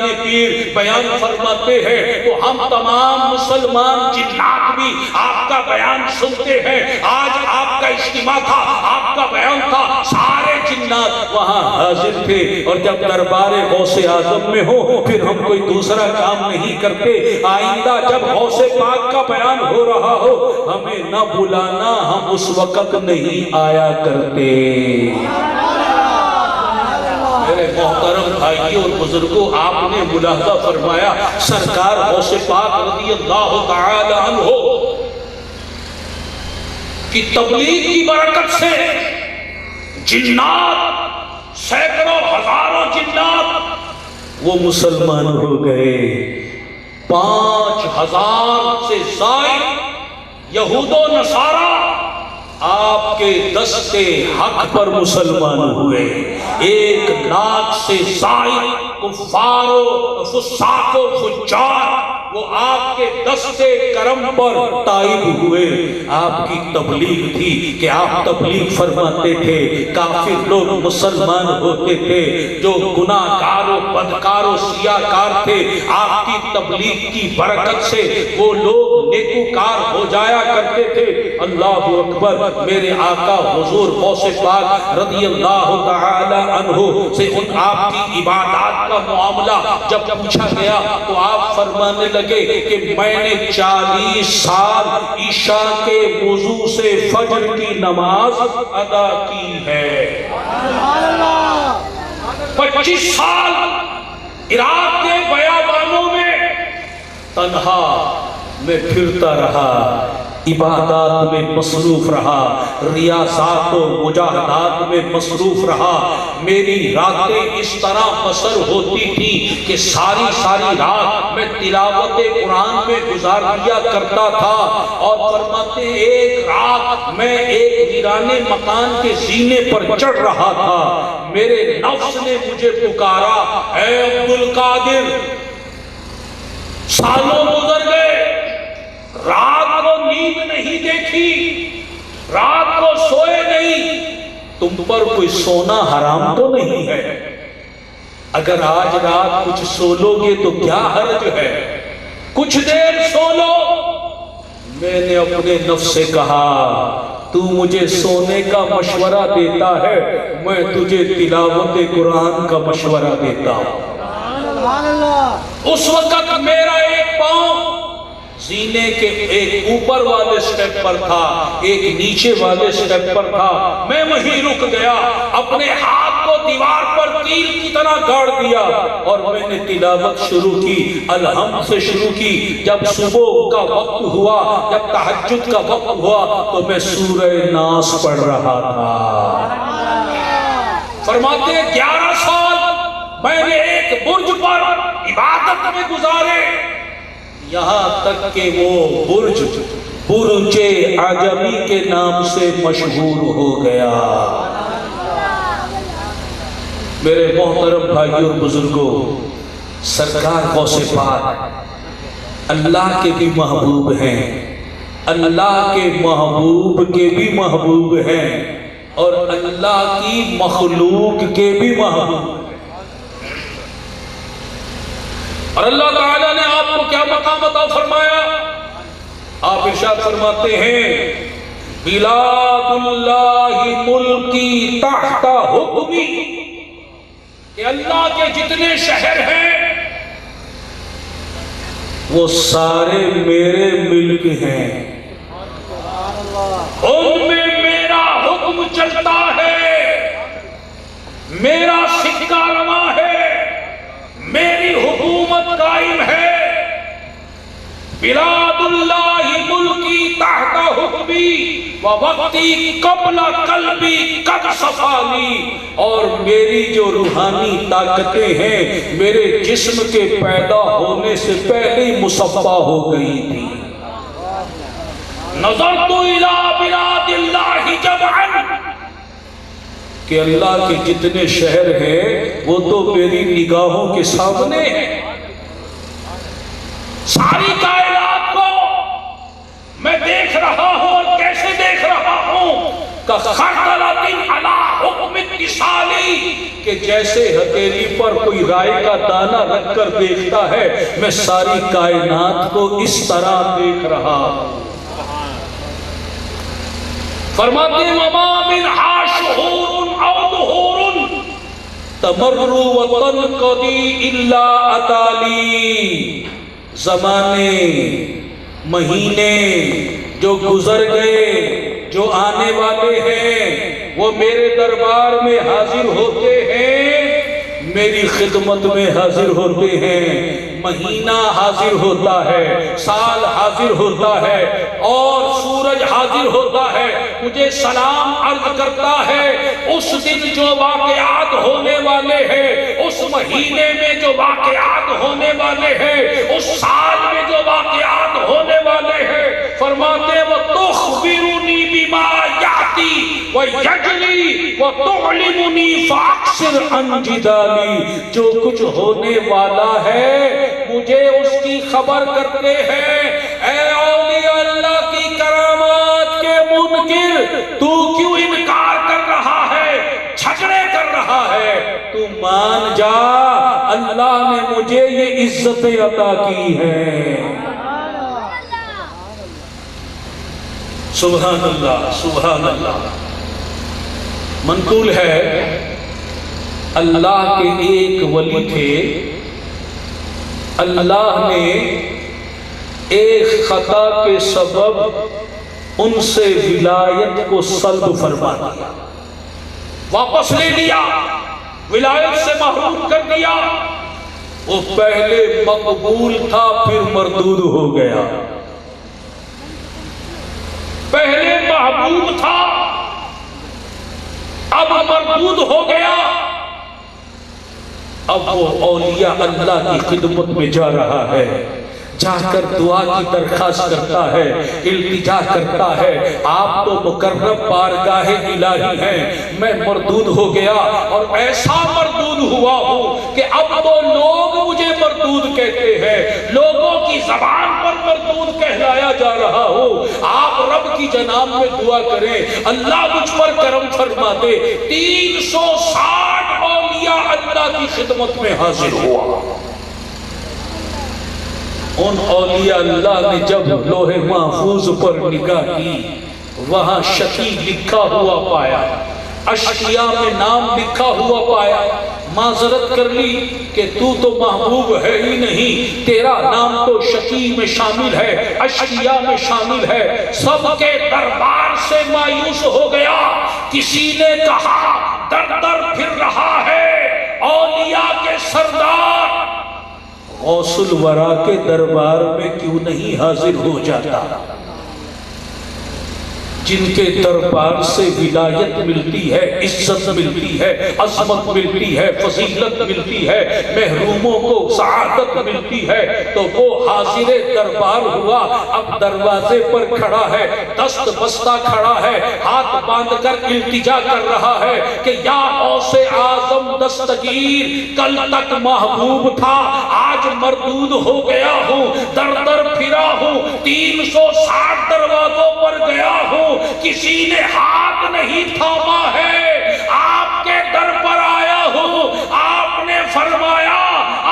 پیران پیر بیان فرماتے ہیں تو ہم تمام مسلمان جنات بھی آپ کا بیان سنتے ہیں. آج آپ کا اجتماع تھا, آپ کا بیان تھا, سارے جنات وہاں حاضر تھے. اور جب دربار غوث اعظم میں ہو پھر ہم کوئی دوسرا کام نہیں کرتے. آئندہ جب غوث پاک کا بیان ہو رہا ہو ہمیں نہ بلانا, ہم اس وقت نہیں آیا کرتے. میرے محترم بھائیوں اور بزرگوں, آپ نے ملاحظہ فرمایا سرکار غوث پاک رضی اللہ تعالی عنہ کی تبلیغ کی برکت سے جنات, سینکڑوں ہزاروں جنات وہ مسلمان ہو گئے. 5000 سے زائد یہود و نصارہ آپ کے دستے حق پر مسلمان ہوئے. 1 لاکھ سے زائد کفار و فساق و فجار وہ آپ کے دستے کرم پر تائب ہوئے. آپ کی تبلیغ تھی کہ آپ تبلیغ فرماتے تھے, کافر لوگ مسلمان ہوتے تھے, جو گناہ کار و بدکار و سیاکار تھے, آپ کی تبلیغ کی برکت سے وہ لوگ نیکوکار ہو جایا کرتے تھے. اللہ اکبر. میرے آقا حضور غوث پاک رضی اللہ تعالی عنہ سے ان آپ کی عبادات کا معاملہ جب پوچھا گیا تو آپ فرمانے لگے کہ میں نے 40 سال عشاء کے وضو سے فجر کی نماز ادا کی ہے. 25 سال عراق کے بیابانوں میں تنہا میں پھرتا رہا, عبادات میں مصروف رہا, ریاضات و مجاہدات میں مصروف رہا. میری راتیں اس طرح بسر ہوتی تھی کہ ساری رات میں تلاوت قرآن میں گزار دیا کرتا تھا. اور فرماتے ایک رات میں ایک ویرانے مکان کے زینے پر چڑھ رہا تھا, میرے نفس نے مجھے پکارا, اے عبدالقادر, سالوں گزر گئے, رات کو نیند نہیں دیکھی, رات کو سوئے نہیں, تم پر کوئی سونا حرام تو نہیں ہے؟ اگر آج رات کچھ سو لو گے تو کیا حرج ہے, کچھ دیر سو لو. میں نے اپنے نفس سے کہا تو مجھے سونے کا مشورہ دیتا ہے, میں تجھے تلاوت قرآن کا مشورہ دیتا ہوں. اس وقت میرا ایک پاؤں زینے کے ایک اوپر والے سٹیپ پر تھا, ایک نیچے والے سٹیپ پر تھا. میں وہیں رک گیا, اپنے ہاتھ کو دیوار پر تیر کی طرح گاڑ دیا اور میں نے تلاوت شروع کی, الحمد سے شروع کی. جب صبح کا وقت ہوا, جب تہجد کا وقت ہوا تو میں سورہ ناس پڑھ رہا تھا. فرماتے ہیں 11 سال میں نے ایک برج پر عبادت میں گزارے, یہاں تک کہ وہ برج عجمی کے نام سے مشہور ہو گیا. میرے محترم بھائیوں اور بزرگوں, سرکار غوث پاک اللہ کے بھی محبوب ہیں, اللہ کے محبوب کے بھی محبوب ہیں, اور اللہ کی مخلوق کے بھی محبوب ہیں. اور اللہ تعالیٰ نے آپ کو کیا مقام عطا فرمایا؟ آپ ارشاد فرماتے ہیں بلاد اللہ ملکی تحت حکمی, کہ اللہ کے جتنے شہر ہیں وہ سارے میرے ملک ہیں, ان میں میرا حکم چلتا ہے, میرا سکہ رواں ہے, میری حکومت قائم ہے. بلاد اللہ ملکی تحت حکمی ووقتی قبل قلبی قد صفالی, اور میری جو روحانی طاقتیں ہیں میرے جسم کے پیدا ہونے سے پہلے ہی مصفا ہو گئی تھی. نظرت الی بلاد اللہ جمعا, کہ اللہ کے جتنے شہر ہیں وہ تو میری نگاہوں کے سامنے ہیں. ساری کائنات کو میں دیکھ رہا ہوں, اور کیسے دیکھ رہا ہوں؟ کہ خردلۃ علی حکم اتصالی کہ جیسے ہتھیلی پر کوئی رائے کا دانہ رکھ کر دیکھتا ہے میں ساری کائنات کو اس طرح دیکھ رہا ہوں۔ فرماتے ہیں وما منہا شہور او دہور تمر وتنقضی الا اتالی، زمانے مہینے جو گزر گئے جو آنے والے ہیں وہ میرے دربار میں حاضر ہوتے ہیں، میری خدمت میں حاضر ہوتے ہیں، مہینہ حاضر ہوتا ہے، سال حاضر ہوتا ہے اور سورج حاضر ہوتا ہے، مجھے سلام عرض کرتا ہے۔ اس دن جو واقعات ہونے والے ہیں، اس مہینے میں جو واقعات ہونے والے ہیں، اس سال میں جو واقعات ہونے والے ہیں، فرماتے وَتُخْبِرُنِي بِمَا يَعْتِي وَيَجْلِي وَتُعْلِمُنِي فَأَقْصِرْ عَنْ جِدَالِي، جو کچھ ہونے والا ہے مجھے اس کی خبر کرتے ہیں۔ اے اولیاء اللہ کی کرامات کے منکر، تو کیوں انکار کر رہا ہے، جھگڑے کر رہا ہے؟ تو مان جا اللہ نے مجھے یہ عزت عطا کی ہے۔ سبحان اللہ سبحان اللہ۔ منقول ہے اللہ کے ایک ولی تھے، اللہ نے ایک خطا کے سبب ان سے ولایت کو سلب فرما دیا، واپس لے لیا، ولایت سے محروم کر دیا۔ وہ پہلے مقبول تھا پھر مردود ہو گیا، پہلے محبوب تھا اب مردود ہو گیا۔ اب وہ اولیاء اللہ کی خدمت میں جا رہا ہے، جا کر دعا کی درخواست کرتا ہے، التجا کرتا ہے، آپ تو مکرم بارگاہ الہی ہیں، میں مردود ہو گیا اور ایسا مردود ہوا ہوں کہ اب تو لوگ مجھے مردود کہتے ہیں، لوگوں کی زبان پر مردود کہلایا جا رہا ہو۔ آپ رب کی جناب میں دعا کریں اللہ مجھ پر کرم فرما دے۔ 360 اولیاء اللہ کی خدمت میں حاضر ہوا۔ ان اولیاء اللہ نے جب لوح محفوظ پر نگاہ کی، وہاں شقی لکھا ہوا پایا، اشقیاء میں نام لکھا ہوا پایا۔ معذرت کر لی کہ تو محبوب ہے ہی نہیں، تیرا نام تو شقی میں شامل ہے، اشقیاء میں شامل ہے۔ سب کے دربار سے مایوس ہو گیا، کسی نے کہا در در پھر رہا ہے اولیاء کے سردار، غوث الورا کے دربار میں کیوں نہیں حاضر ہو جاتا؟ جن کے دربار سے ولایت ملتی ہے، عزت ملتی ہے، عظمت ملتی ہے، فضیلت ملتی ہے، محروموں کو سعادت ملتی ہے، تو وہ حاضر دربار ہوا۔ اب دروازے پر کھڑا ہے، دست بستہ کھڑا ہے، ہاتھ باندھ کر التجا کر رہا ہے کہ یا غوث اعظم دستگیر، کل تک محبوب تھا آج مردود ہو گیا ہوں، در در پھرا ہوں، 360 دروازوں پر گیا ہوں، کسی نے ہاتھ نہیں تھاما ہے، آپ کے در پر آیا ہوں۔ آپ نے فرمایا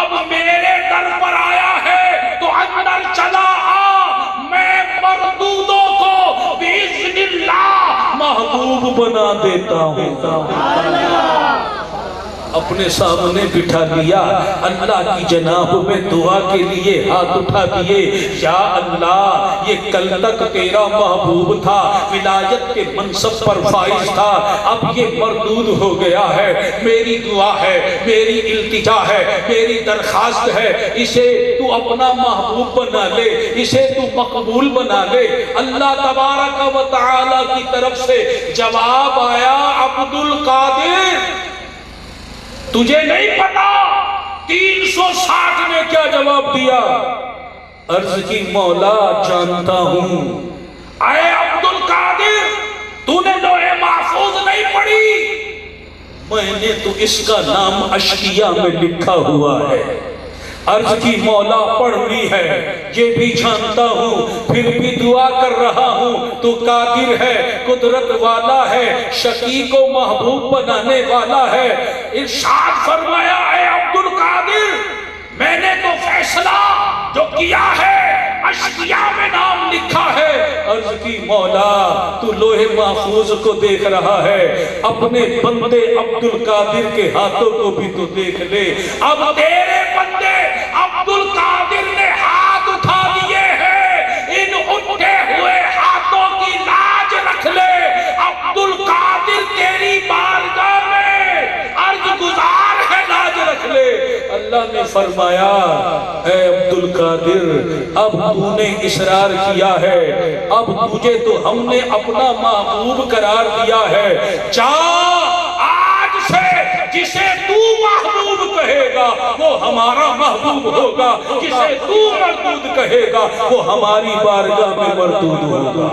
اب میرے در پر آیا ہے تو اندر چلا آ، میں مردودوں کو بِإِذْنِ اللہ محبوب بنا دیتا ہوں۔ اپنے سامنے بٹھا لیا، اللہ کی جناب میں دعا کے لیے ہاتھ اٹھا دیے، یا اللہ یہ کل تک تیرا محبوب تھا، ولایت کے منصب پر فائز تھا، اب یہ مردود ہو گیا ہے، میری دعا ہے، میری التجا ہے، میری درخواست ہے، اسے تو اپنا محبوب بنا لے، اسے تو مقبول بنا لے۔ اللہ تبارک و تعالی کی طرف سے جواب آیا، عبد القادر تجھے نہیں پتا 360 نے کیا جواب دیا؟ عرض کی مولا جانتا ہوں۔ اے عبد القادر تو نے لوح محفوظ نہیں پڑھی؟ میں نے تو اس کا نام اشقیاء میں لکھا ہوا ہے، عرض کی مولا پڑھ لی ہے یہ بھی جانتا ہوں، پھر بھی دعا کر رہا ہوں، تو قادر ہے، قدرت والا ہے، شقی کو محبوب بنانے والا ہے۔ ارشاد فرمایا اے عبد القادر، میں نے تو فیصلہ جو کیا ہے اشیاء میں نام لکھا ہے۔ عرض کی مولا تو لوح محفوظ کو دیکھ رہا ہے، اپنے بندے عبد القادر کے ہاتھوں کو بھی تو دیکھ لے۔ اب تیرے بندے عبد القادر نے ہاتھ اٹھا دیے ہیں، ان اٹھے ہوئے ہاتھوں کی لاج رکھ لے۔ عبد القادر تیری بارگاہ میں عرض گزار ہے، لاج رکھ لے۔ اللہ نے فرمایا اے عبد القادر، اب تو نے اصرار کیا ہے، اب تجھے تو ہم نے اپنا محبوب قرار دیا ہے، جا آج سے جسے تو محبوب کہے گا وہ ہمارا محبوب ہوگا، جسے تو مردود کہے گا وہ ہماری بارگاہ میں مردود ہوگا۔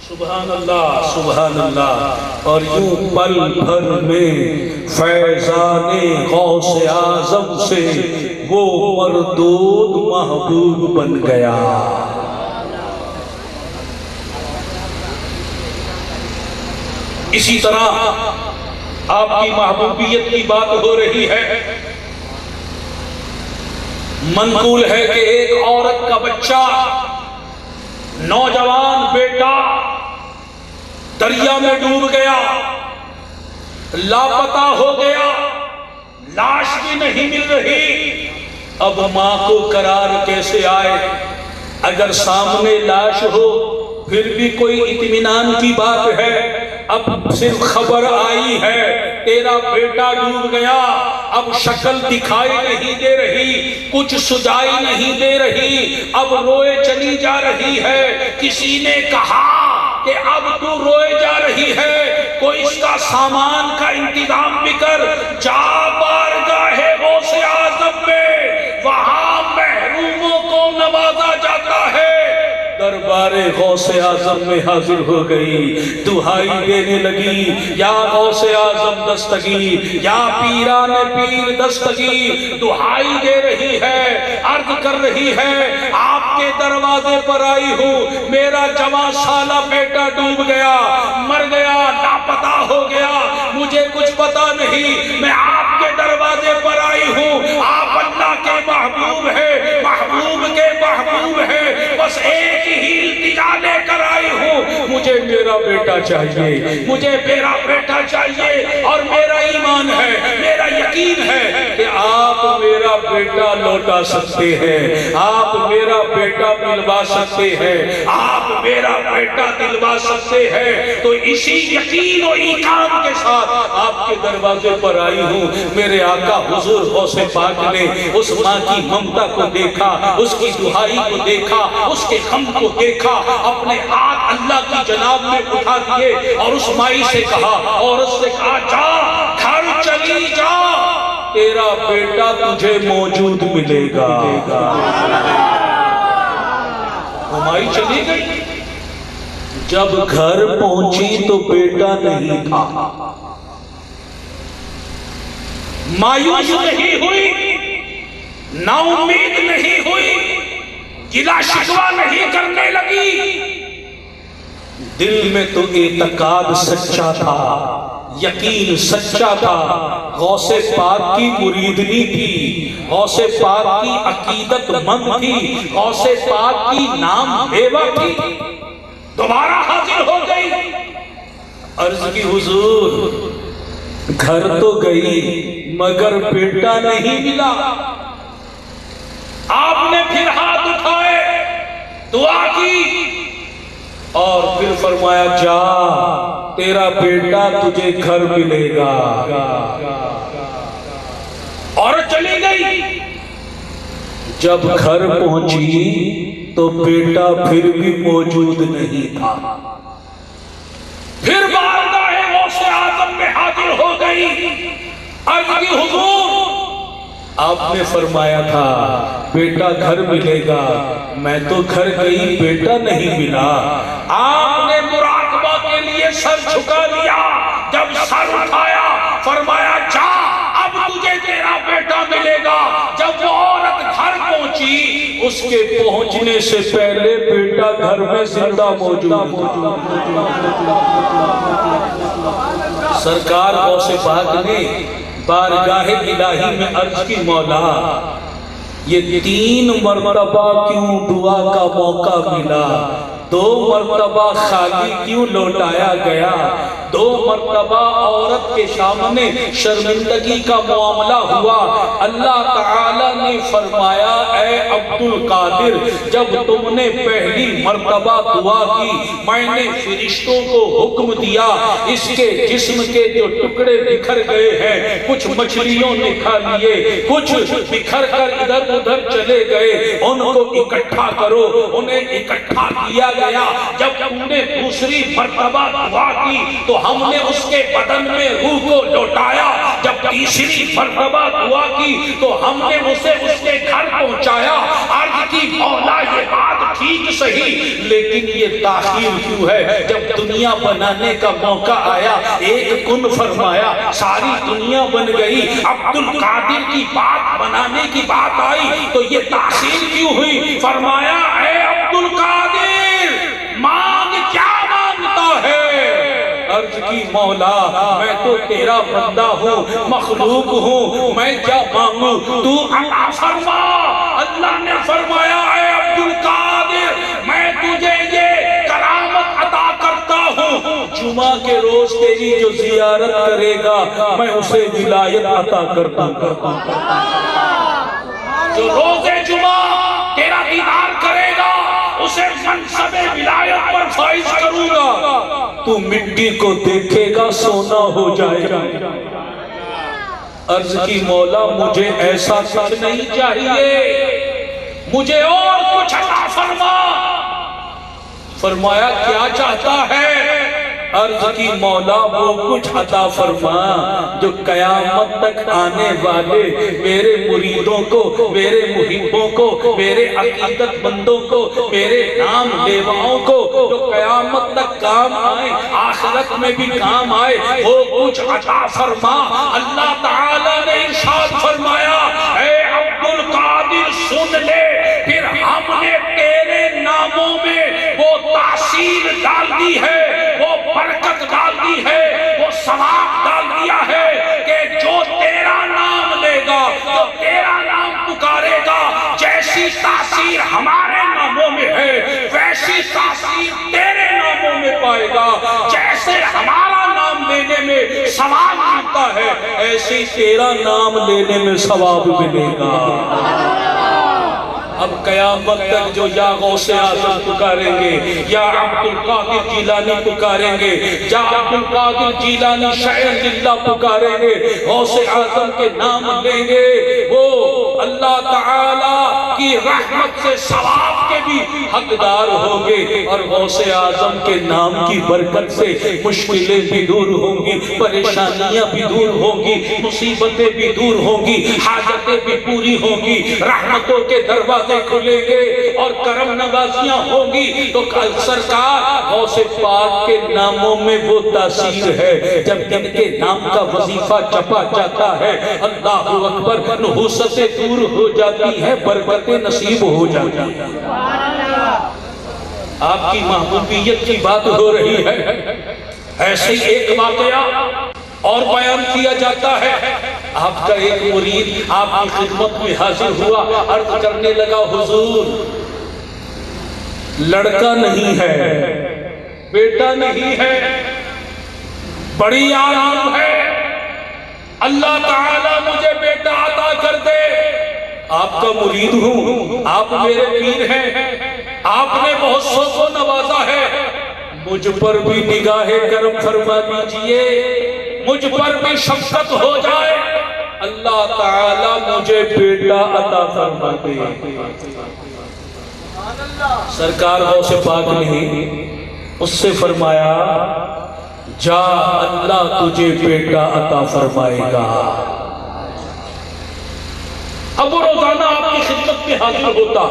سبحان اللہ سبحان اللہ۔ اور یوں پل بھر میں فیضان غوث اعظم سے وہ مردود محبوب بن گیا۔ اسی طرح آپ کی محبوبیت کی بات ہو رہی ہے، منقول ہے کہ ایک عورت کا بچہ، نوجوان بیٹا دریا میں ڈوب گیا، لاپتہ ہو گیا، لاش بھی نہیں مل رہی۔ اب ماں کو قرار کیسے آئے؟ اگر سامنے لاش ہو پھر بھی کوئی اطمینان کی بات ہے، اب صرف خبر آئی ہے تیرا بیٹا ڈوب گیا، اب شکل دکھائی نہیں دے رہی، کچھ سجائی نہیں دے رہی، اب روئے چلی جا رہی ہے۔ کسی نے کہا کہ اب تو روئے جا رہی ہے، کوئی اس کا سامان کا انتظام بھی کر، جا بارگاہ غوث اعظم میں، وہاں محروموں کو نوازا جاتا ہے۔ دربار غوث اعظم میں حاضر ہو گئی، دہائی دینے لگی، یا غوث اعظم دستگیر، یا پیران پیر دستگیر، دہائی دے رہی ہے، عرض کر رہی ہے آپ کے دروازے پر آئی ہوں، میرا جوان سالہ بیٹا ڈوب گیا، مر گیا، لاپتہ ہو گیا، مجھے کچھ پتا نہیں، میں آپ کے دروازے پر آئی ہوں، آپ اللہ کے محبوب ہیں، محبوب کے محبوب ہیں، بس ایک ہی التجا لے کر آئی ہوں، مجھے میرا بیٹا چاہیے، مجھے میرا بیٹا چاہیے، اور میرا ایمان ہے، میرا یقین ہے کہ آپ میرا بیٹا لوٹا سکتے ہیں، آپ میرا بیٹا ملوا سکتے ہیں، آپ میرا بیٹا دلوا سکتے ہیں۔ تو اسی یقین و ایمان کے ساتھ آپ کے دروازے پر آئی ہوں۔ میرے آقا حضور غوث پاک نے اس ماں کی ممتا کو دیکھا، اس کی دہائی کو دیکھا، اس کے غم کو دیکھا، اپنے ہاتھ اللہ کی جناب میں اٹھا دیے اور اس مائی سے کہا، عورت سے کہا، جا گھر چلی جا، تیرا بیٹا تجھے موجود ملے گا۔ وہ مائی چلی گئی، جب گھر پہنچی تو بیٹا نہیں تھا، مایوس نہیں ہوئی، نا امید نہیں ہوئی، گلہ شکوہ نہیں کرنے لگی، دل میں تو اعتقاد سچا تھا، یقین سچا تھا، غوث پاک کی مریدنی تھی، غوث پاک کی عقیدت مند تھی، غوث پاک کی نام بیوہ تھی، دوبارہ حاضر ہو گئی، عرض کی حضور گھر تو گئی مگر بیٹا نہیں ملا۔ آپ نے پھر ہاتھ اٹھائے، دعا کی اور پھر فرمایا، جا تیرا بیٹا تجھے گھر ملے گا۔ اور چلی گئی، جب گھر پہنچی تو بیٹا پھر بھی موجود نہیں تھا، پھر بارگاہ غوث اعظم میں حاضر ہو گئی، عرض کی حضور آپ نے فرمایا تھا بیٹا گھر ملے گا، میں تو گھر گئی بیٹا نہیں ملا۔ آپ نے مراقبہ کے لیے سر جھکا لیا، جب سر اٹھایا فرمایا، جا اب تجھے تیرا بیٹا ملے گا۔ جب وہ اس کے پہنچنے سے پہلے بیٹا گھر میں زندہ موجود تھا۔ سرکار غوث پاک نے بارگاہ الہی میں عرض کی، مولا یہ 3 مرتبہ کیوں دعا کا موقع ملا، 2 مرتبہ خالی کیوں لوٹایا گیا، 2 مرتبہ عورت کے سامنے شرمندگی کا معاملہ ہوا۔ اللہ تعالیٰ نے فرمایا، اے عبد القادر، جب تم نے پہلی مرتبہ دعا کی، میں نے فرشتوں کو حکم دیا اس کے جسم کے جو ٹکڑے بکھر گئے ہیں، کچھ مچھلیوں نے کھا لیے، کچھ بکھر کر ادھر ادھر چلے گئے، ان کو اکٹھا کرو۔ انہیں اکٹھا کیا گیا۔ جب تم نے دوسری مرتبہ دعا کی تو ہم نے اس کے بدن میں روح کو لوٹایا۔ جب تیسری مرتبہ دعا کی تو ہم نے اسے اس کے گھر پہنچایا۔ عرض کی، مولا یہ بات ٹھیک صحیح، لیکن یہ تاخیر کیوں ہے؟ جب دنیا بنانے کا موقع آیا، ایک کن فرمایا، ساری دنیا بن گئی، عبد القادر کی بات بنانے کی بات آئی تو یہ تاخیر کیوں ہوئی؟ فرمایا، اے عبد القادر، مانگ کیا مانگتا ہے؟ عرض کی، مولا میں تو تیرا بندہ ہوں، مخلوق ہوں، میں کیا مانگوں، تو عطا فرما۔ اللہ نے فرمایا، اے عبد القادر، میں تجھے یہ کرامت عطا کرتا ہوں، جمعہ کے روز تیری جو زیارت کرے گا میں اسے ولایت عطا کرتا ہوں۔ جو روز جمعہ تیرا دیدار کرے گا اسے منصب ولایت پر فائز کروں گا۔ تو مٹی کو دیکھے گا سونا ہو جائے گا۔ عرض کی، مولا مجھے ایسا کچھ نہیں چاہیے، مجھے اور کچھ عطا فرما۔ فرمایا، کیا چاہتا ہے؟ عرض کی، مولا وہ کچھ عطا فرما جو قیامت تک آنے والے میرے مریدوں کو، میرے محبوں کو، میرے عقیدت مندوں کو، میرے نام لیواؤں کو جو قیامت تک کام آئے، آخرت میں بھی کام آئے، وہ کچھ عطا فرما۔ اللہ تعالیٰ نے ارشاد فرمایا، اے عبد القادر سن لے، پھر ہم نے تیرے ناموں میں وہ تاثیر ڈال دی ہے، وہ برکت ڈال دی ہے، وہ ثواب ڈال دیا ہے کہ جو تیرا نام لے گا، جو تیرا نام پکارے گا، جیسی تاثیر ہمارے ناموں میں ہے ویسی تاثیر تیرے ناموں میں پائے گا۔ جیسے ہمارا نام لینے میں ثواب ملتا ہے، ایسے ہی تیرا نام لینے میں ثواب ملے گا۔ اب قیامت تک جو یا غوث اعظم پکاریں گے، یا عبد القادر جیلانی پکاریں گے، یا عبد القادر جیلانی شاعر اللہ پکاریں گے، غوث اعظم کے نام لیں گے، وہ اللہ تعالیٰ کی رحمت سے ثواب کے بھی حقدار ہوں گے، اور غوث اعظم کے نام کی برکت سے مشکلیں بھی دور ہوں گی، پریشانیاں بھی دور ہوں گی، مصیبتیں بھی دور ہوں گی، حاجتیں بھی پوری ہوں گی، رحمتوں کے دروازے کھلیں گے اور کرم نوازیاں ہوں گی۔ تو سرکار غوث پاک کے ناموں میں وہ تاثیر ہے، جب ان کے نام کا وظیفہ جپا جاتا ہے، اللہ اکبر، نحوستیں دور ہو جاتی ہیں، برکتیں نصیب ہو جاتی ہیں۔ آپ کی محبوبیت کی بات ہو رہی ہے، ایسے ہی ایک واقعہ اور بیان کیا جاتا ہے۔ آپ کا ایک مرید آپ کی خدمت میں حاضر ہوا، عرض کرنے لگا، حضور لڑکا نہیں ہے، بیٹا نہیں ہے، بڑی آرام ہے، اللہ تعالیٰ مجھے بیٹا عطا کر دے۔ آپ کا مرید ہوں، آپ میرے پیر ہیں، آپ نے بہت سو نوازا ہے، مجھ پر بھی نگاہ کرم فرما دیجئے، مجھ پر بھی شفقت ہو جائے، اللہ تعالیٰ مجھے بیٹا عطا فرما دے۔ سرکار غوث پاک نے اس سے فرمایا، جا اللہ تجھے بیٹا عطا فرمائے گا۔ اب وہ روزانہ آپ کی خدمت میں حاضر ہوتا،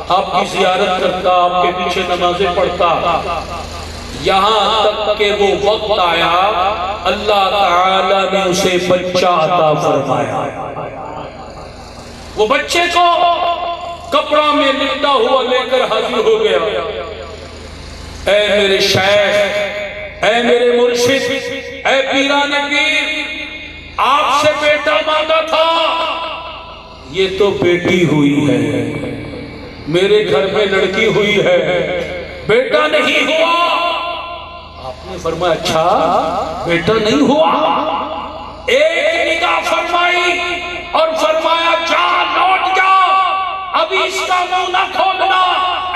آپ کی زیارت کرتا، آپ کے پیچھے نمازیں پڑھتا، یہاں تک کہ وہ وقت آیا اللہ تعالیٰ نے اسے بچہ عطا فرمایا۔ وہ بچے کو کپڑا میں لپٹا ہوا لے کر حاضر ہو گیا. اے میرے شیخ، اے میرے مرشد، اے پیران پیر، آپ سے بیٹا مانگا تھا. یہ تو بیٹی ہوئی ہے، میرے گھر میں لڑکی ہوئی ہے، بیٹا نہیں ہوا. آپ نے فرمایا اچھا بیٹا نہیں ہوا؟ ایک نگاہ فرمائی اور فرمایا جا لوٹ جا، ابھی اس کا منہ نہ کھولنا،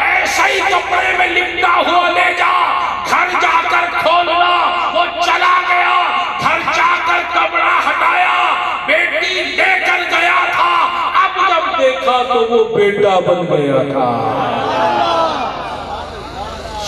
ایسا ہی کپڑے میں لپٹا ہوا لے جا، گھر جا کر کھولنا. وہ چلا گیا، گھر جا کر کپڑا ہٹایا، بیٹی لے کر گیا تھا. اب جب دیکھا تو وہ بیٹا بن گیا تھا.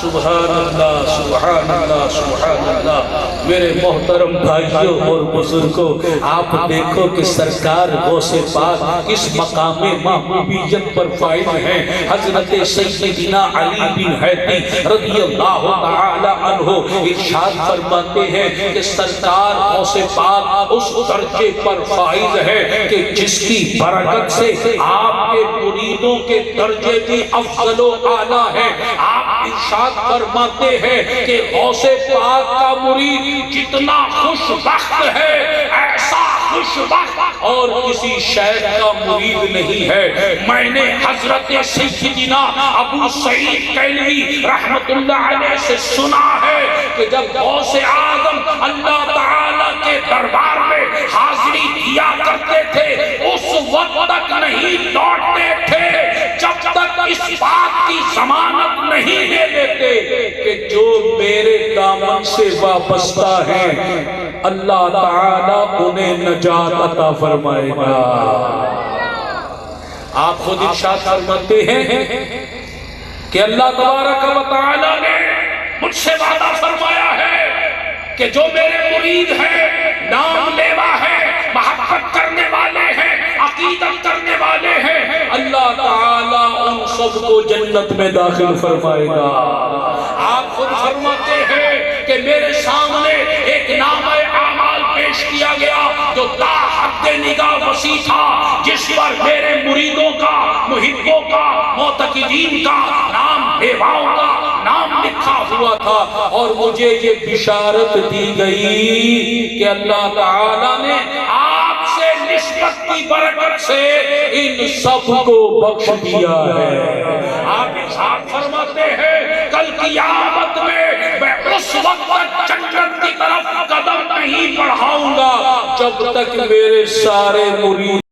سبحان اللہ، سبحان اللہ، سبحان اللہ. میرے محترم بھائیوں اور بزرگوں، آپ دیکھو کہ سرکار غوث پاک کس مقام محبوبیت پر فائز ہیں. حضرت سیدنا علی بن حیدی رضی اللہ تعالی عنہ ارشاد فرماتے ہیں کہ سرکار غوث پاک اس درجے پر فائز ہے کہ جس کی برکت سے آپ کے مریدوں کے درجے بھی افضل و اعلیٰ ہے. آپ ارشاد فرماتے ہیں کہ غوث پاک کا مرید جتنا خوش بخت ہے، ایسا خوش بخت اور کسی شیخ کا مرید نہیں ہے. میں نے حضرت سیدنا ابو سعید کیلوی رحمت اللہ علیہ سے سنا ہے کہ جب غوث اعظم اللہ تعالی کے دربار میں حاضری دیا کرتے تھے، اس وقت تک نہیں لوٹتے تھے جب تک اس بات کی ضمانت نہیں دے دیتے کہ جو میرے دامن سے وابستہ ہیں اللہ تعالیٰ انہیں نجات عطا فرمائے گا. آپ خود ارشاد فرماتے ہیں کہ اللہ تبارک و تعالیٰ نے مجھ سے وعدہ فرمایا ہے کہ جو میرے مرید ہیں، نام لیوا ہے، محبت کرنے والے ہیں، عقیدت کرنے والے ہیں، اللہ تعالیٰ ان سب کو جنت میں داخل فرمائے گا. آپ خود فرماتے ہیں کہ میرے سامنے ایک نامہ اعمال پیش کیا گیا جو تا حد نگاہ وسیع تھا، جس پر میرے مریدوں کا، محبوں کا، معتقدین کا، نام بیواؤں کا نام لکھا ہوا تھا. اور مجھے یہ بشارت دی گئی کہ اللہ تعالیٰ نے آپ سے نسبت کی برکت سے ان سب کو بخش دیا ہے. آپ ارشاد فرماتے ہیں کل قیامت میں اس وقت تک جنت کی طرف قدم نہیں بڑھاؤں گا جب تک میرے سارے مرید